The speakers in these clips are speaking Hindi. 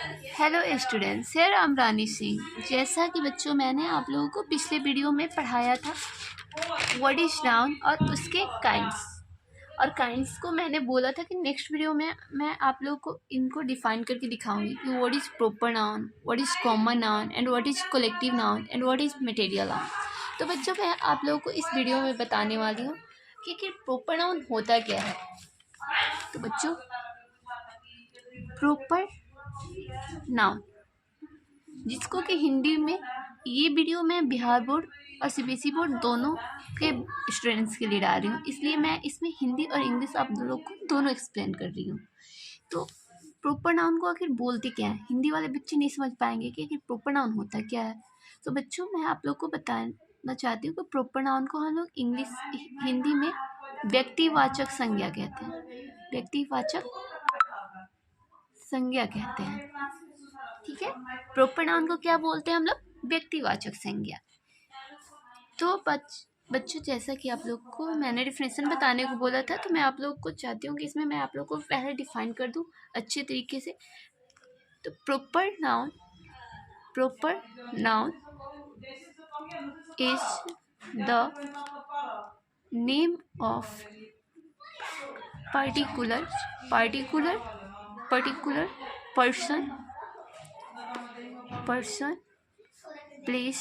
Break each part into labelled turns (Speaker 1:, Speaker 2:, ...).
Speaker 1: Hello students, here I am Rani Singh. जैसा कि बच्चों मैंने आप लोगों को पिछले वीडियो में पढ़ाया था व्हाट इज नाउन और उसके काइंड्स। और काइंड्स को मैंने बोला था कि नेक्स्ट वीडियो में मैं आप लोगों को इनको डिफाइन करके दिखाऊंगी कि what is proper noun, what is common noun and what is collective noun and what is material noun. तो बच्चों मैं आप लोगों को इस वीडियो में बताने वाली हूँ कि प्रॉपर नाउन होता क्या है। तो बच्चों प्रॉपर नाउन, जिसको कि हिंदी में, ये वीडियो मैं बिहार बोर्ड और सीबीएसई बोर्ड दोनों के स्टूडेंट्स के लिए डाल रही हूँ, इसलिए मैं इसमें हिंदी और इंग्लिश आप लोग को दोनों एक्सप्लेन कर रही हूँ। तो प्रॉपर नाउन को आखिर बोलते क्या है, हिंदी वाले बच्चे नहीं समझ पाएंगे कि आखिर प्रॉपर नाउन होता क्या है। तो बच्चों मैं आप लोग को बताना चाहती हूँ कि प्रॉपर नाउन को हम लोग हिंदी में व्यक्तिवाचक संज्ञा कहते हैं। व्यक्तिवाचक संज्ञा कहते हैं, ठीक है। प्रॉपर नाउन को क्या बोलते हैं हम लोग? व्यक्तिवाचक संज्ञा। तो बच्चों जैसा कि आप लोग को मैंने डिफिनेशन बताने को बोला था, तो मैं आप लोग को चाहती हूँ कि इसमें मैं आप लोग को पहले डिफाइन कर दूँ अच्छे तरीके से। तो proper noun is the name of particular person place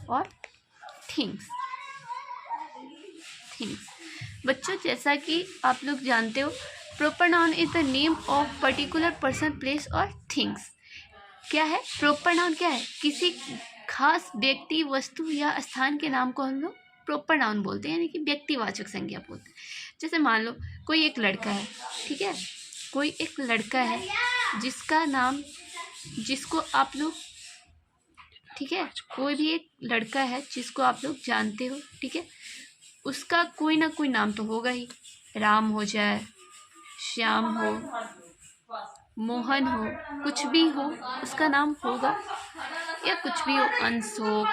Speaker 1: और थिंग्स। बच्चों जैसा कि आप लोग जानते हो, proper noun is the name of particular person place और थिंग्स। क्या है प्रॉपर नाउन? क्या है? किसी खास व्यक्ति, वस्तु या स्थान के नाम को हम लोग प्रॉपर नाउन बोलते हैं, यानी कि व्यक्तिवाचक संज्ञा बोलते हैं। जैसे मान लो कोई एक लड़का है, ठीक है, कोई एक लड़का है जिसका नाम, जिसको आप लोग, ठीक है, कोई भी एक लड़का है जिसको आप लोग जानते हो, ठीक है, उसका कोई ना कोई नाम तो होगा ही। राम हो जाए, श्याम हो, मोहन हो, कुछ भी हो उसका नाम होगा, या कुछ भी हो, अंश हो,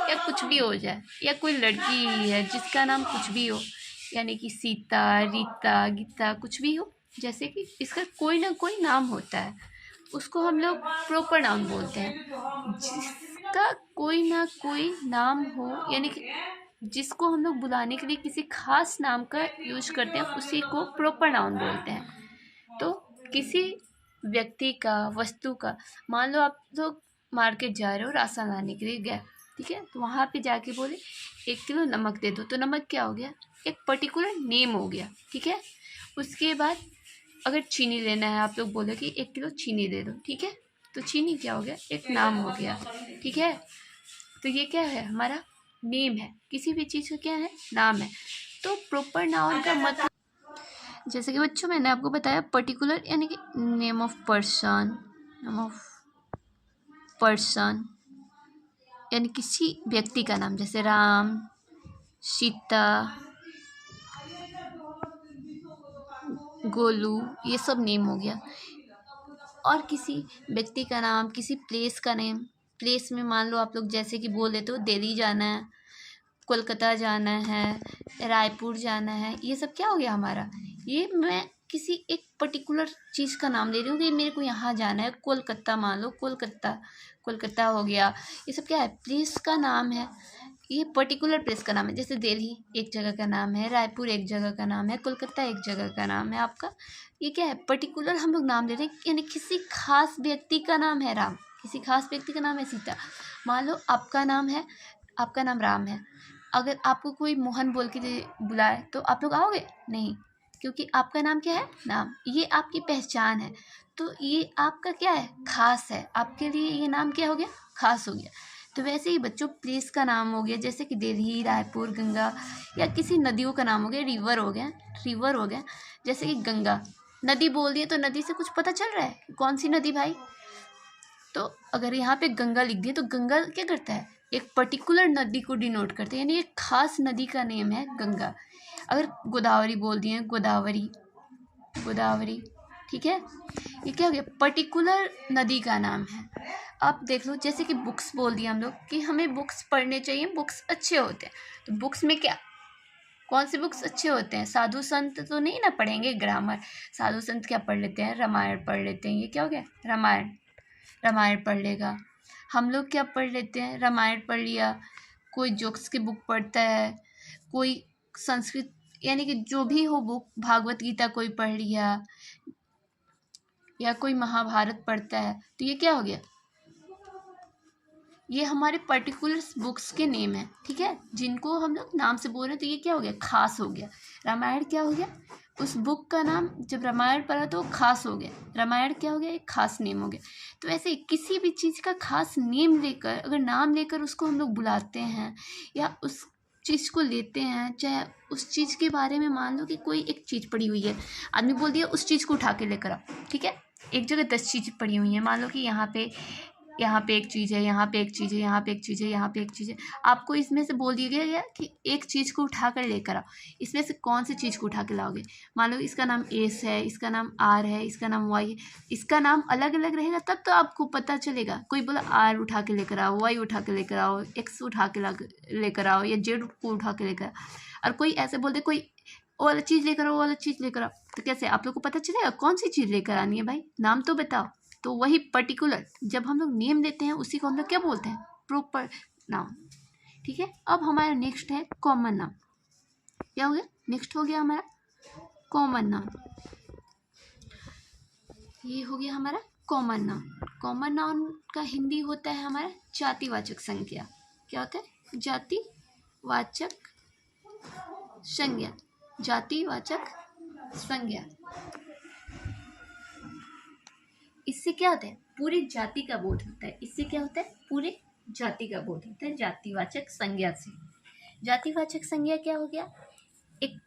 Speaker 1: या कुछ भी हो जाए, या कोई लड़की है जिसका नाम कुछ भी हो, यानी कि सीता, रीता, गीता, कुछ भी हो, जैसे कि इसका कोई ना कोई नाम होता है, उसको हम लोग प्रॉपर नाउन बोलते हैं। जिसका कोई ना कोई नाम हो, यानी कि जिसको हम लोग बुलाने के लिए किसी खास नाम का यूज करते हैं, उसी को प्रॉपर नाउन बोलते हैं। तो किसी व्यक्ति का, वस्तु का, मान लो आप लोग मार्केट जा रहे हो, राशन लाने के लिए गए, ठीक है, तो वहाँ पे जाके बोले 1 किलो नमक दे दो, तो नमक क्या हो गया? एक पर्टिकुलर नेम हो गया, ठीक है। उसके बाद अगर चीनी लेना है, आप लोग बोले कि 1 किलो चीनी दे दो, ठीक है, तो चीनी क्या हो गया? एक नाम हो गया, ठीक है। तो ये क्या है? हमारा नेम है, किसी भी चीज़ का क्या है? नाम है। तो प्रॉपर नाउन का मतलब, जैसे कि बच्चों मैंने आपको बताया, पर्टिकुलर यानी कि नेम ऑफ पर्सन यानी किसी व्यक्ति का नाम, जैसे राम, सीता, गोलू, ये सब नेम हो गया। और किसी व्यक्ति का नाम, किसी प्लेस का नेम, प्लेस में मान लो आप लोग जैसे कि बोल देते हो दिल्ली जाना है, कोलकाता जाना है, रायपुर जाना है, ये सब क्या हो गया हमारा? ये मैं किसी एक पर्टिकुलर चीज़ का नाम ले रही हूँ कि मेरे को यहाँ जाना है, कोलकाता, मान लो कोलकाता हो गया। ये सब क्या है? प्लेस का नाम है, ये पर्टिकुलर प्लेस का नाम है। जैसे दिल्ली एक जगह का नाम है, रायपुर एक जगह का नाम है, कोलकाता एक जगह का नाम है आपका। ये क्या है? पर्टिकुलर हम लोग नाम ले रहे हैं, यानी किसी खास व्यक्ति का नाम है राम, किसी खास व्यक्ति का नाम है सीता। मान लो आपका नाम राम है, अगर आपको कोई मोहन बोल के बुलाए तो आप लोग आओगे नहीं, क्योंकि आपका नाम क्या है? नाम, ये आपकी पहचान है। तो ये आपका क्या है? खास है, आपके लिए ये नाम क्या हो गया? खास हो गया। तो वैसे ही बच्चों प्लेस का नाम हो गया, जैसे कि दिल्ली, रायपुर, गंगा, या किसी नदियों का नाम हो गया, रिवर हो गया। जैसे कि गंगा नदी बोल दिए तो नदी से कुछ पता चल रहा है कौन सी नदी भाई? तो अगर यहाँ पे गंगा लिख दिए तो गंगा क्या करता है? एक पर्टिकुलर नदी को डिनोट करते हैं, यानी एक खास नदी का नेम है गंगा। अगर गोदावरी बोल दिए, गोदावरी, ठीक है, ये क्या हो गया? पर्टिकुलर नदी का नाम है। आप देख लो, जैसे कि बुक्स बोल दिया हम लोग कि हमें बुक्स पढ़ने चाहिए, बुक्स अच्छे होते हैं, तो बुक्स में क्या? कौन सी बुक्स अच्छे होते हैं? साधु संत तो नहीं ना पढ़ेंगे ग्रामर। साधु संत क्या पढ़ लेते हैं? रामायण पढ़ लेते हैं। ये क्या हो गया? रामायण। रामायण पढ़ लेगा। हम लोग क्या पढ़ लेते हैं? रामायण पढ़ लिया। कोई जोक्स की बुक पढ़ता है, कोई संस्कृत यानी कि जो भी हो बुक, भागवत गीता कोई पढ़ लिया, या कोई महाभारत पढ़ता है। तो ये क्या हो गया? ये हमारे पर्टिकुलर बुक्स के नेम है, ठीक है, जिनको हम लोग नाम से बोल रहे हैं। तो ये क्या हो गया? खास हो गया। रामायण क्या हो गया? उस बुक का नाम, जब रामायण पढ़ा तो खास हो गया। रामायण क्या हो गया? एक खास नेम हो गया। तो ऐसे ही किसी भी चीज़ का खास नेम लेकर, अगर नाम लेकर उसको हम लोग बुलाते हैं या उस चीज़ को लेते हैं, चाहे उस चीज़ के बारे में मान लो कि कोई एक चीज़ पड़ी हुई है, आदमी बोल दिया उस चीज़ को उठा के लेकर आओ, ठीक है। एक जगह 10 चीज़ें पड़ी हुई हैं, मान लो कि यहाँ पे एक चीज़ है, यहाँ पे एक चीज़ है, यहाँ पे एक चीज़ है, यहाँ पे एक चीज़ है। आपको इसमें से बोल दिया गया कि एक चीज़ को उठा कर लेकर आओ। इसमें से कौन सी चीज़ को उठा के लाओगे? मान लो इसका नाम एस है, इसका नाम आर है, इसका नाम वाई है। इसका नाम अलग अलग रहेगा तब तो आपको पता चलेगा। कोई बोला आर उठा के लेकर आओ, वाई उठा के लेकर आओ, एक्स उठा के लेकर आओ, या जेड को उठा के लेकर आओ। और कोई ऐसे बोल दे कोई वो वाला चीज़ लेकर आओ, वो वाला चीज़ लेकर आओ, तो कैसे आप लोग को पता चलेगा कौन सी चीज़ लेकर आनी है? भाई नाम तो बताओ। तो वही पर्टिकुलर, जब हम लोग नेम देते हैं उसी को हम लोग क्या बोलते हैं? प्रॉपर नाउन, ठीक है। अब हमारा नेक्स्ट है कॉमन नाउन। क्या हो गया? नेक्स्ट हो गया हमारा कॉमन नाउन। ये हो गया हमारा कॉमन नाउन। कॉमन नाउन का हिंदी होता है हमारा जातिवाचक संज्ञा। क्या होता है? जातिवाचक संज्ञा। जातिवाचक संज्ञा। इससे क्या होता है? पूरी जाति का बोध होता है। इससे क्या होता है? पूरे जाति का बोध होता है जातिवाचक संज्ञा से। जातिवाचक संज्ञा क्या हो गया? एक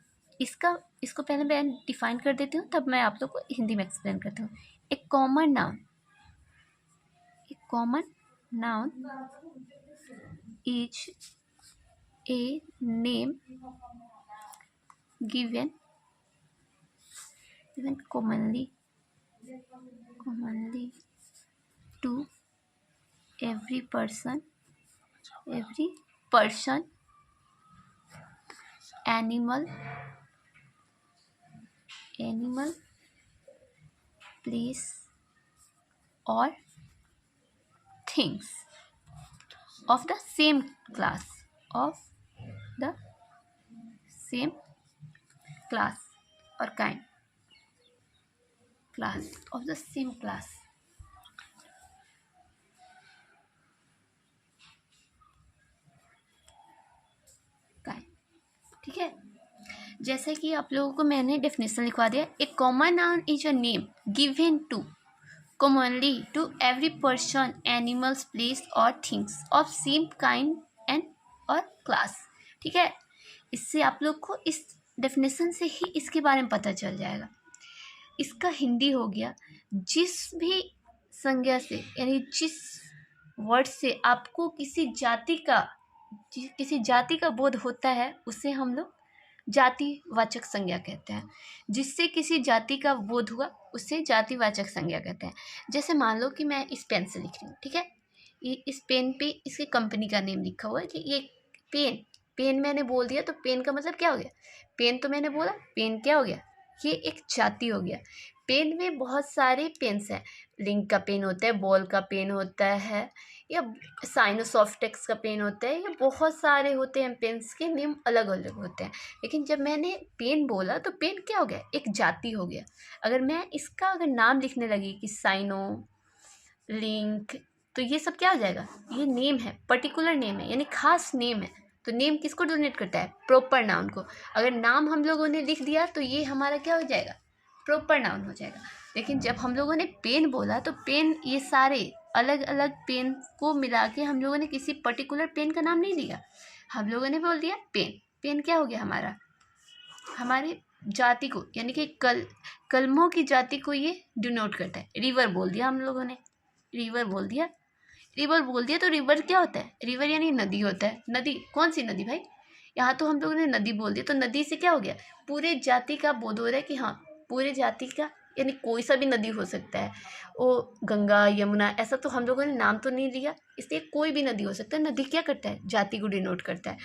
Speaker 1: इसको पहले मैं डिफाइन कर देती हूँ, तब मैं आप लोग को हिंदी में एक्सप्लेन करती हूँ। एक common noun is a name given commonly to every person, animal, place or things of the same class or kind, class of the same class। ठीक है, जैसे कि आप लोगों को मैंने डेफिनेशन लिखवा दिया। A common noun is a name given to commonly to every person, animals, place or things of same kind and or class। ठीक है, इससे आप लोग को इस डेफिनेशन से ही इसके बारे में पता चल जाएगा। इसका हिंदी हो गया, जिस भी संज्ञा से यानी जिस वर्ड से आपको किसी जाति का बोध होता है उसे हम लोग जातिवाचक संज्ञा कहते हैं। जिससे किसी जाति का बोध हुआ उसे जातिवाचक संज्ञा कहते हैं। जैसे मान लो कि मैं इस पेन से लिख रही हूँ, ठीक है, ये इस पेन पे इसके कंपनी का नेम लिखा हुआ है कि ये पेन मैंने बोल दिया, तो पेन का मतलब क्या हो गया? पेन तो मैंने बोला, पेन क्या हो गया? ये एक जाति हो गया। पेन में बहुत सारे पेन्स हैं। लिंक का पेन होता है, बॉल का पेन होता है, या साइनोसॉफ्टेक्स का पेन होता है, या बहुत सारे होते हैं। पेन्स के नेम अलग अलग होते हैं। लेकिन जब मैंने पेन बोला तो पेन क्या हो गया? एक जाति हो गया। अगर मैं इसका नाम लिखने लगी कि साइनो, लिंक, तो ये सब क्या हो जाएगा? ये नेम है, पर्टिकुलर नेम है, यानी खास नेम है। तो नेम किसको डोनेट करता है? प्रॉपर नाउन को। अगर नाम हम लोगों ने लिख दिया तो ये हमारा क्या हो जाएगा? प्रॉपर नाउन हो जाएगा। लेकिन जब हम लोगों ने पेन बोला तो पेन, ये सारे अलग अलग पेन को मिला के हम लोगों ने किसी पर्टिकुलर पेन का नाम नहीं दिया, हम लोगों ने बोल दिया पेन। पेन क्या हो गया? हमारे जाति को, यानी कि कलमों की जाति को ये डिनोट करता है। रिवर बोल दिया हम लोगों ने, रिवर बोल दिया तो रिवर क्या होता है? रिवर यानी नदी होता है। नदी कौन सी नदी भाई? यहाँ तो हम लोगों ने नदी बोल दिया, तो नदी से क्या हो गया? पूरे जाति का बोध हो रहा है कि हाँ, पूरे जाति का, यानी कोई सा भी नदी हो सकता है। वो गंगा, यमुना, ऐसा तो हम लोगों ने नाम तो नहीं लिया, इसलिए कोई भी नदी हो सकता है। नदी क्या करता है? जाति को डिनोट करता है।